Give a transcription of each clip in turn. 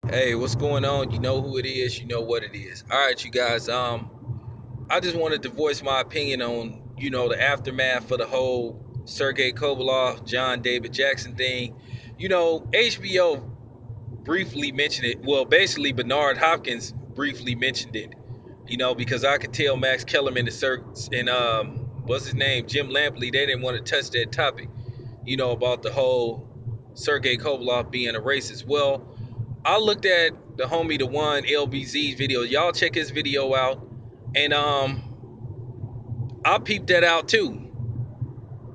Hey, what's going on? You know who it is, you know what it is. All right, you guys. I just wanted to voice my opinion on, the aftermath for the whole Sergey Kovalov, John David Jackson thing. HBO briefly mentioned it. Well, basically Bernard Hopkins briefly mentioned it. Because I could tell Max Kellerman and what's his name, Jim Lampley, they didn't want to touch that topic. About the whole Sergey Kovalov being a racist. Well, I looked at the homie the one LBZ video. Y'all check his video out, and I peeped that out too.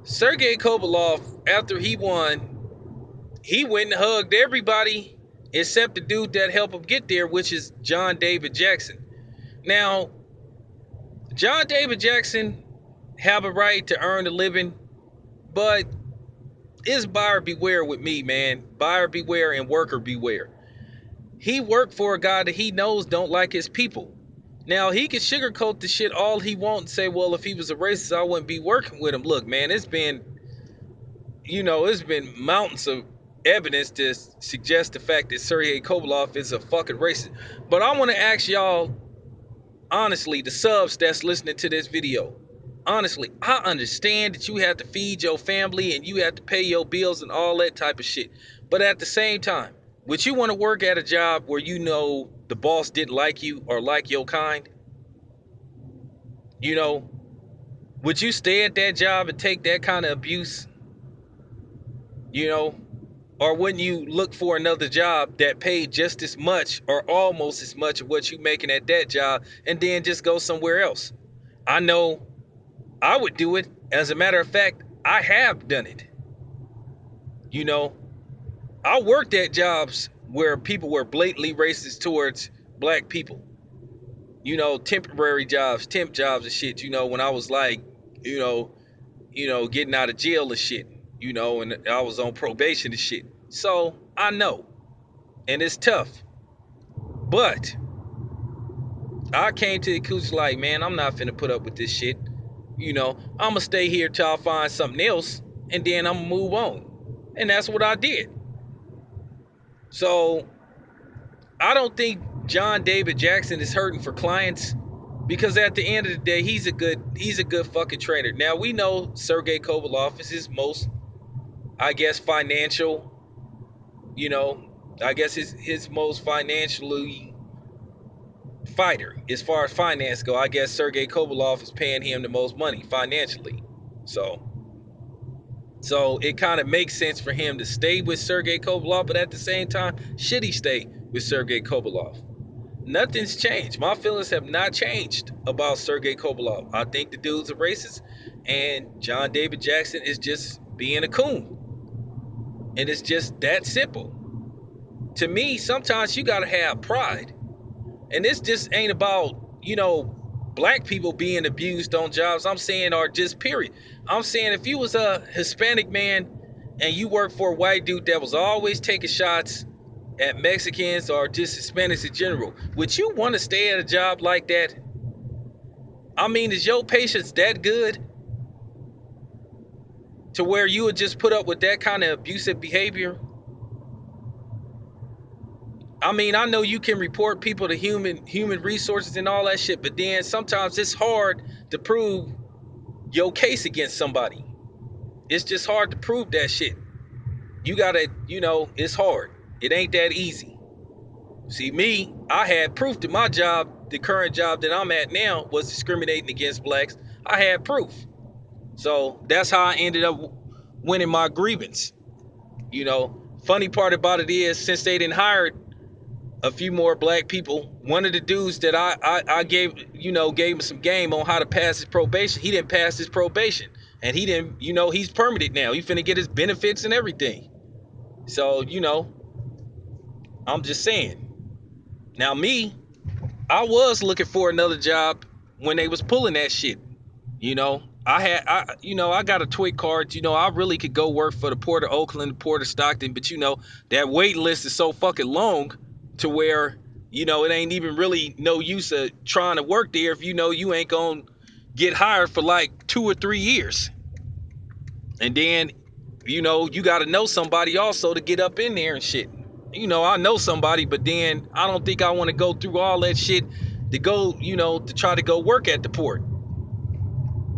Sergey Kovalov, after he went and hugged everybody except the dude that helped him get there, which is John David Jackson. Now, John David Jackson have a right to earn a living, but it's buyer beware with me, man. Buyer beware and worker beware. He worked for a guy that he knows don't like his people. Now, he can sugarcoat the shit all he wants and say, well, if he was a racist, I wouldn't be working with him. Look, man, it's been mountains of evidence to suggest the fact that Sergey Kovalov is a fucking racist. But I want to ask y'all, honestly, the subs that's listening to this video, honestly, I understand that you have to feed your family and you have to pay your bills and all that type of shit. But at the same time, would you want to work at a job where you know the boss didn't like you or like your kind? You know, would you stay at that job and take that kind of abuse? You know, or wouldn't you look for another job that paid just as much or almost as much of what you're making at that job and then just go somewhere else? I know I would do it. As a matter of fact, I have done it. You know, I worked at jobs where people were blatantly racist towards black people. Temporary jobs, temp jobs and shit, when I was like, you know, getting out of jail and shit, and I was on probation and shit. So I know. And it's tough. But I came to the conclusion like, man, I'm not finna put up with this shit. I'm gonna stay here till I find something else and then I'm gonna move on. And that's what I did. So I don't think John David Jackson is hurting for clients because at the end of the day, he's a good fucking trainer. Now we know Sergey Kovalov is his most, I guess, financial, you know, I guess his most financially fighter as far as finance go. I guess Sergey Kovalov is paying him the most money financially. So it kind of makes sense for him to stay with Sergey Kovalov, but at the same time, should he stay with Sergey Kovalov? Nothing's changed. My feelings have not changed about Sergey Kovalov. I think the dude's a racist, and John David Jackson is just being a coon. And it's just that simple. To me, sometimes you gotta have pride. And this just ain't about, black people being abused on jobs. I'm saying, or just period. I'm saying if you was a Hispanic man and you worked for a white dude that was always taking shots at Mexicans or just Hispanics in general, would you want to stay at a job like that? I mean, is your patience that good to where you would just put up with that kind of abusive behavior? I mean, I know you can report people to human resources and all that shit, but then sometimes it's hard to prove your case against somebody. It's just hard to prove that shit. You gotta, it's hard. It ain't that easy. See, me, I had proof that my job, the current job that I'm at now, was discriminating against blacks. I had proof. So that's how I ended up winning my grievance. Funny part about it is, since they didn't hire a few more black people, one of the dudes that I gave him some game on how to pass his probation, he didn't pass his probation. And he didn't, he's permitted now. He's finna get his benefits and everything. So, I'm just saying. Now me, I was looking for another job when they was pulling that shit. I got a TWIC card. I really could go work for the Port of Oakland, the Port of Stockton, but that wait list is so fucking long to where, it ain't even really no use of trying to work there if you ain't gonna get hired for like 2 or 3 years. And then, you got to know somebody also to get up in there and shit. I know somebody, but then I don't think I want to go through all that shit to go, to try to go work at the port.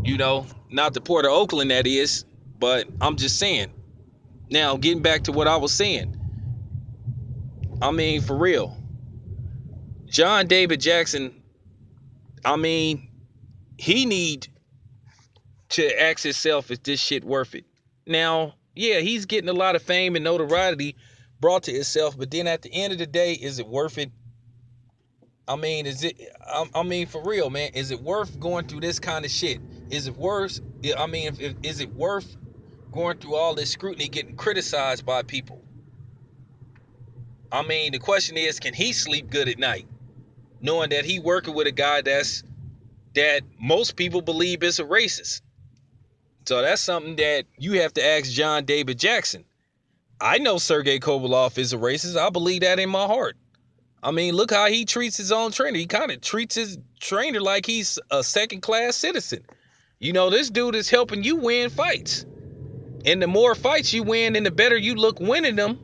Not the port of Oakland, that is, but I'm just saying. Now, getting back to what I was saying, I mean, for real, John David Jackson, I mean, he need to ask himself, is this shit worth it? Now, yeah, he's getting a lot of fame and notoriety brought to himself, but then at the end of the day, is it worth it? I mean, I mean, for real, man, is it worth going through this kind of shit? Is it worth? I mean, is it worth going through all this scrutiny, getting criticized by people? I mean, the question is, can he sleep good at night, knowing that he working with a guy that most people believe is a racist? So that's something that you have to ask John David Jackson. I know Sergey Kovalov is a racist. I believe that in my heart. I mean, look how he treats his own trainer. He kind of treats his trainer like he's a second-class citizen. This dude is helping you win fights. And the more fights you win and the better you look winning them,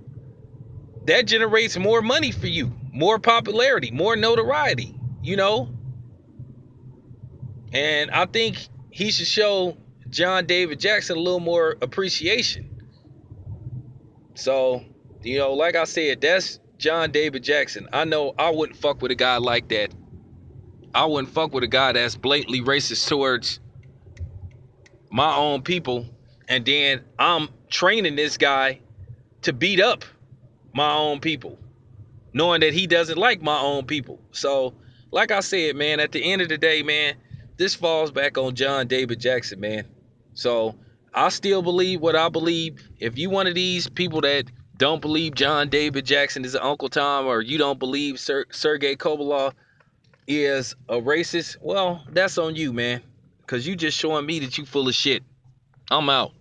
that generates more money for you, more popularity, more notoriety. And I think he should show John David Jackson a little more appreciation. So, like I said, that's John David Jackson. I know I wouldn't fuck with a guy like that. I wouldn't fuck with a guy that's blatantly racist towards my own people, and then I'm training this guy to beat up my own people, knowing that he doesn't like my own people. So, like I said, man, at the end of the day, man, this falls back on John David Jackson, man. So, I still believe what I believe. If you one of these people that don't believe John David Jackson is an Uncle Tom, or you don't believe Sergey Kovalov is a racist, well, that's on you, man. Because you just showing me that you full of shit. I'm out.